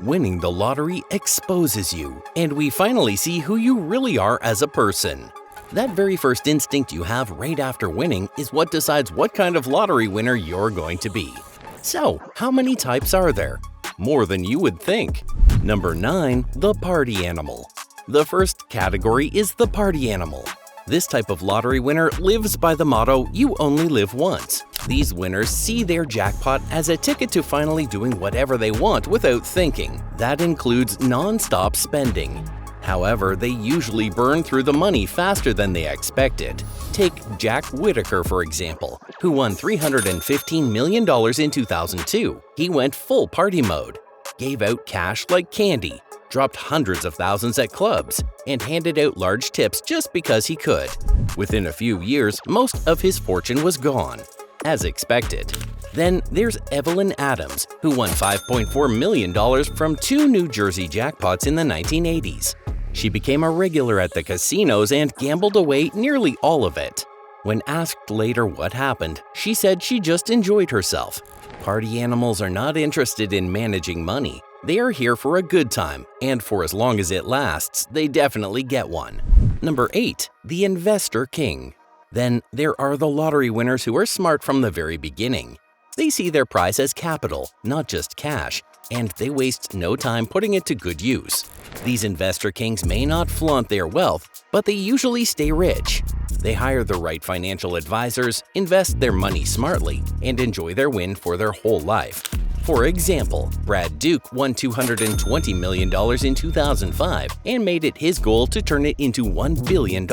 Winning the lottery exposes you, and we finally see who you really are as a person. That very first instinct you have right after winning is what decides what kind of lottery winner you're going to be. So, how many types are there? More than you would think. Number 9. The party animal. The first category is the party animal. This type of lottery winner lives by the motto, "You only live once." These winners see their jackpot as a ticket to finally doing whatever they want without thinking. That includes non-stop spending. However, they usually burn through the money faster than they expected. Take Jack Whittaker, for example, who won $315 million in 2002. He went full party mode, gave out cash like candy, dropped hundreds of thousands at clubs, and handed out large tips just because he could. Within a few years, most of his fortune was gone, as expected. Then there's Evelyn Adams, who won $5.4 million from 2 New Jersey jackpots in the 1980s. She became a regular at the casinos and gambled away nearly all of it. When asked later what happened, she said she just enjoyed herself. Party animals are not interested in managing money. They are here for a good time, and for as long as it lasts, they definitely get one. Number 8. The Investor King. Then there are the lottery winners who are smart from the very beginning. They see their prize as capital, not just cash, and they waste no time putting it to good use. These investor kings may not flaunt their wealth, but they usually stay rich. They hire the right financial advisors, invest their money smartly, and enjoy their win for their whole life. For example, Brad Duke won $220 million in 2005 and made it his goal to turn it into $1 billion.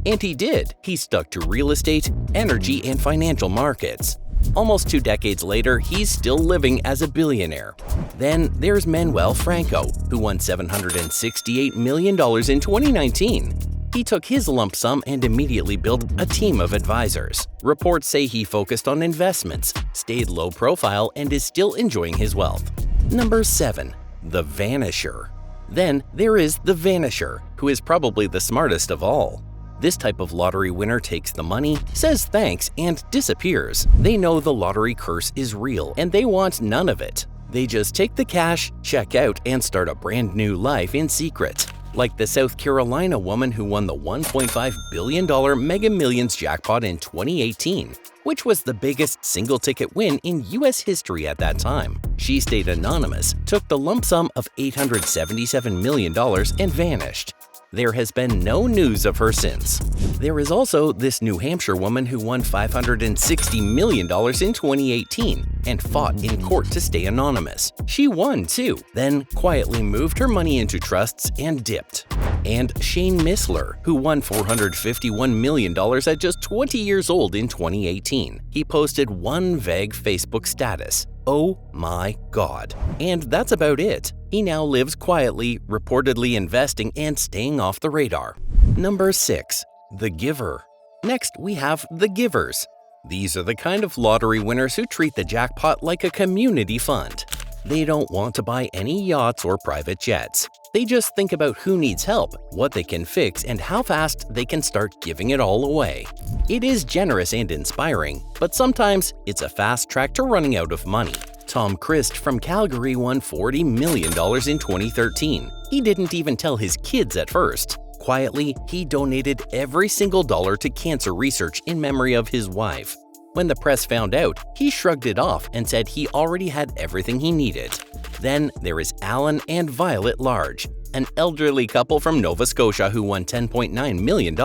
And he did. He stuck to real estate, energy, and financial markets. Almost 2 decades later, he's still living as a billionaire. Then there's Manuel Franco, who won $768 million in 2019. He took his lump sum and immediately built a team of advisors. Reports say he focused on investments, stayed low profile, and is still enjoying his wealth. Number 7. The Vanisher. Then there is the Vanisher, who is probably the smartest of all. This type of lottery winner takes the money, says thanks, and disappears. They know the lottery curse is real, and they want none of it. They just take the cash, check out, and start a brand new life in secret. Like the South Carolina woman who won the $1.5 billion Mega Millions jackpot in 2018, which was the biggest single-ticket win in U.S. history at that time. She stayed anonymous, took the lump sum of $877 million, and vanished. There has been no news of her since. There is also this New Hampshire woman who won $560 million in 2018 and fought in court to stay anonymous. She won too, then quietly moved her money into trusts and dipped. And Shane Missler, who won $451 million at just 20 years old in 2018. He posted one vague Facebook status, "Oh my God." And that's about it. He now lives quietly, reportedly investing and staying off the radar. Number 6. The Giver. Next, we have the Givers. These are the kind of lottery winners who treat the jackpot like a community fund. They don't want to buy any yachts or private jets. They just think about who needs help, what they can fix, and how fast they can start giving it all away. It is generous and inspiring, but sometimes it's a fast track to running out of money. Tom Christ from Calgary won $40 million in 2013. He didn't even tell his kids at first. Quietly, he donated every single dollar to cancer research in memory of his wife. When the press found out, he shrugged it off and said he already had everything he needed. Then there is Alan and Violet Large, an elderly couple from Nova Scotia who won $10.9 million.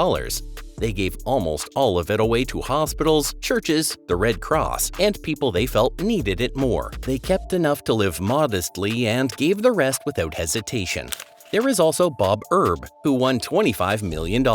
They gave almost all of it away to hospitals, churches, the Red Cross, and people they felt needed it more. They kept enough to live modestly and gave the rest without hesitation. There is also Bob Erb, who won $25 million.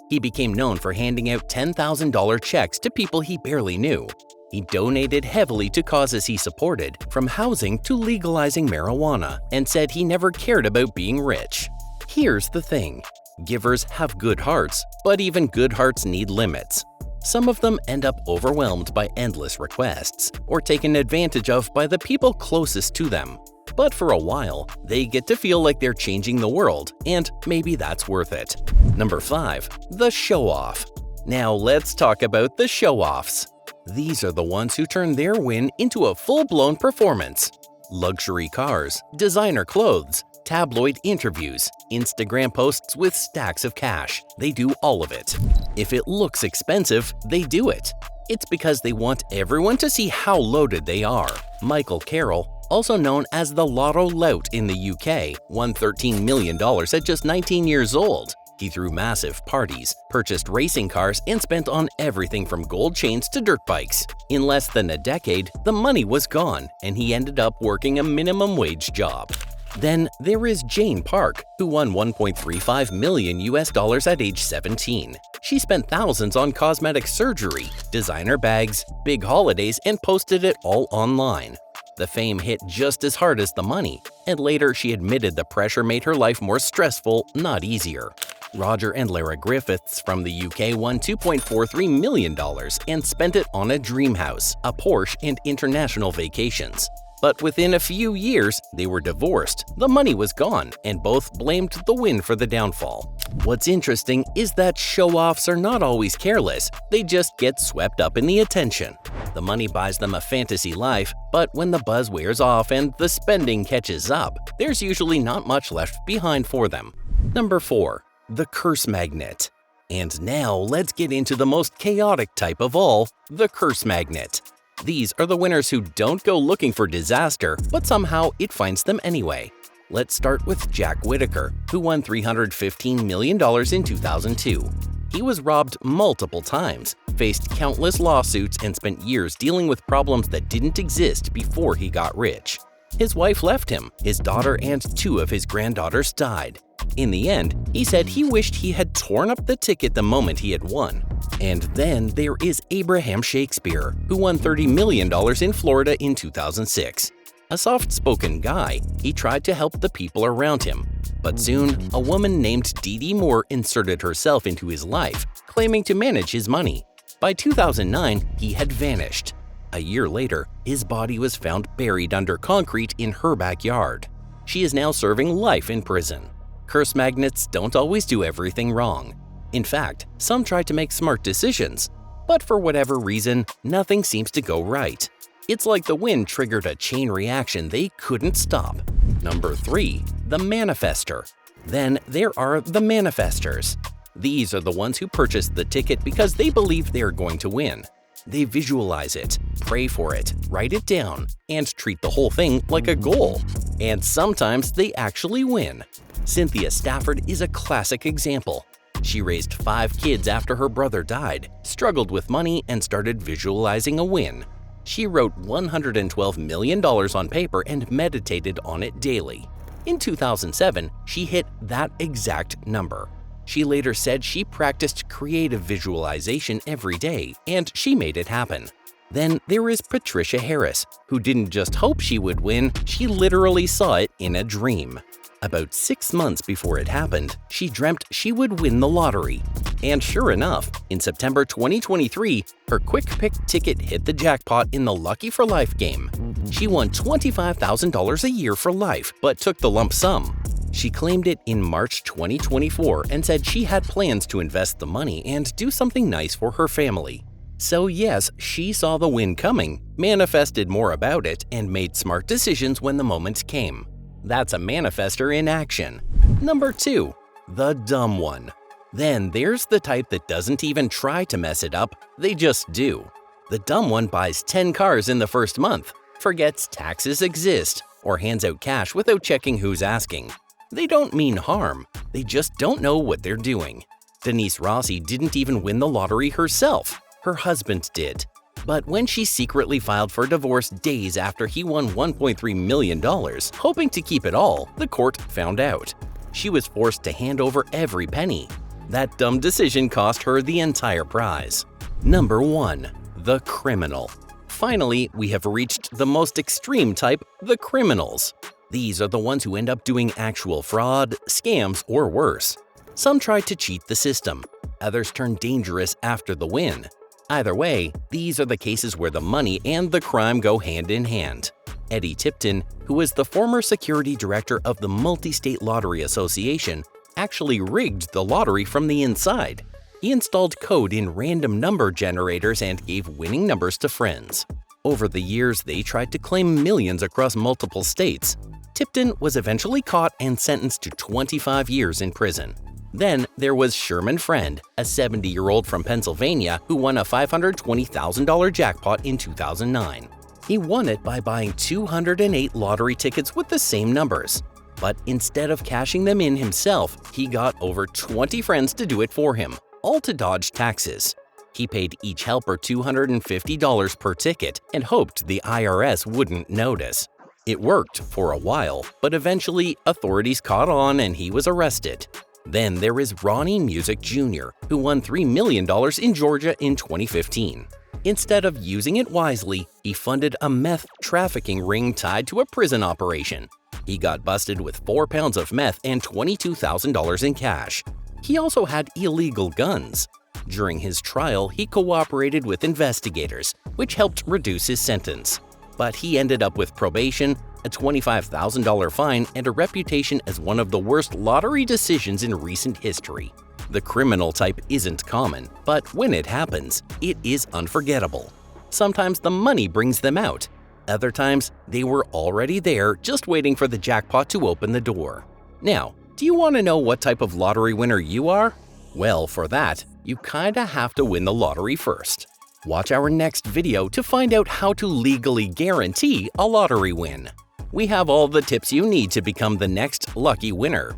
He became known for handing out $10,000 checks to people he barely knew. He donated heavily to causes he supported, from housing to legalizing marijuana, and said he never cared about being rich. Here's the thing. Givers have good hearts, but even good hearts need limits. Some of them end up overwhelmed by endless requests, or taken advantage of by the people closest to them. But for a while, they get to feel like they're changing the world, and maybe that's worth it. Number 5. The Show-Off. Now let's talk about the show-offs. These are the ones who turn their win into a full-blown performance. Luxury cars, designer clothes, tabloid interviews, Instagram posts with stacks of cash. They do all of it. If it looks expensive, they do it. It's because they want everyone to see how loaded they are. Michael Carroll, also known as the Lotto Lout in the UK, won $13 million at just 19 years old. He threw massive parties, purchased racing cars, and spent on everything from gold chains to dirt bikes. In less than a decade, the money was gone, and he ended up working a minimum wage job. Then there is Jane Park, who won $1.35 million at age 17. She spent thousands on cosmetic surgery, designer bags, big holidays, and posted it all online. The fame hit just as hard as the money, and later she admitted the pressure made her life more stressful, not easier. Roger and Lara Griffiths from the UK won $2.43 million and spent it on a dream house, a Porsche, and international vacations. But within a few years, they were divorced, the money was gone, and both blamed the win for the downfall. What's interesting is that show-offs are not always careless, they just get swept up in the attention. The money buys them a fantasy life, but when the buzz wears off and the spending catches up, there's usually not much left behind for them. Number 4. The curse magnet. And now let's get into the most chaotic type of all, the curse magnet. These are the winners who don't go looking for disaster, but somehow it finds them anyway. Let's start with Jack Whitaker, who won $315 million in 2002. He was robbed multiple times, faced countless lawsuits, and spent years dealing with problems that didn't exist before he got rich. His wife left him, his daughter and 2 of his granddaughters died. In the end, he said he wished he had torn up the ticket the moment he had won. And then there is Abraham Shakespeare, who won $30 million in Florida in 2006. A soft-spoken guy, he tried to help the people around him. But soon, a woman named Dee Dee Moore inserted herself into his life, claiming to manage his money. By 2009, he had vanished. A year later, his body was found buried under concrete in her backyard. She is now serving life in prison. Curse magnets don't always do everything wrong. In fact, some try to make smart decisions, but for whatever reason, nothing seems to go right. It's like the wind triggered a chain reaction they couldn't stop. Number 3. The manifester. Then there are the manifestors. These are the ones who purchase the ticket because they believe they are going to win. They visualize it, pray for it, write it down, and treat the whole thing like a goal. And sometimes they actually win. Cynthia Stafford is a classic example. She raised 5 kids after her brother died, struggled with money, and started visualizing a win. She wrote $112 million on paper and meditated on it daily. In 2007, she hit that exact number. She later said she practiced creative visualization every day, and she made it happen. Then there is Patricia Harris, who didn't just hope she would win, she literally saw it in a dream. About 6 months before it happened, she dreamt she would win the lottery. And sure enough, in September 2023, her Quick Pick ticket hit the jackpot in the Lucky for Life game. She won $25,000 a year for life, but took the lump sum. She claimed it in March 2024 and said she had plans to invest the money and do something nice for her family. So yes, she saw the win coming, manifested more about it, and made smart decisions when the moment came. That's a manifester in action. Number 2. The dumb one. Then there's the type that doesn't even try to mess it up, they just do. The dumb one buys 10 cars in the first month, forgets taxes exist, or hands out cash without checking who's asking. They don't mean harm, they just don't know what they're doing. Denise Rossi didn't even win the lottery herself, her husband did. But when she secretly filed for divorce days after he won $1.3 million, hoping to keep it all, the court found out. She was forced to hand over every penny. That dumb decision cost her the entire prize. Number 1. The criminal. Finally, we have reached the most extreme type, the criminals. These are the ones who end up doing actual fraud, scams, or worse. Some try to cheat the system. Others turn dangerous after the win. Either way, these are the cases where the money and the crime go hand in hand. Eddie Tipton, who was the former security director of the Multi-State Lottery Association, actually rigged the lottery from the inside. He installed code in random number generators and gave winning numbers to friends. Over the years, they tried to claim millions across multiple states. Tipton was eventually caught and sentenced to 25 years in prison. Then there was Sherman Friend, a 70-year-old from Pennsylvania who won a $520,000 jackpot in 2009. He won it by buying 208 lottery tickets with the same numbers. But instead of cashing them in himself, he got over 20 friends to do it for him, all to dodge taxes. He paid each helper $250 per ticket and hoped the IRS wouldn't notice. It worked for a while, but eventually authorities caught on and he was arrested. Then there is Ronnie Music Jr., who won $3 million in Georgia in 2015. Instead of using it wisely, he funded a meth trafficking ring tied to a prison operation. He got busted with 4 pounds of meth and $22,000 in cash. He also had illegal guns. During his trial, he cooperated with investigators, which helped reduce his sentence. But he ended up with probation, a $25,000 fine, and a reputation as one of the worst lottery decisions in recent history. The criminal type isn't common, but when it happens, it is unforgettable. Sometimes the money brings them out. Other times, they were already there, just waiting for the jackpot to open the door. Now, do you want to know what type of lottery winner you are? Well, for that, you kinda have to win the lottery first. Watch our next video to find out how to legally guarantee a lottery win. We have all the tips you need to become the next lucky winner.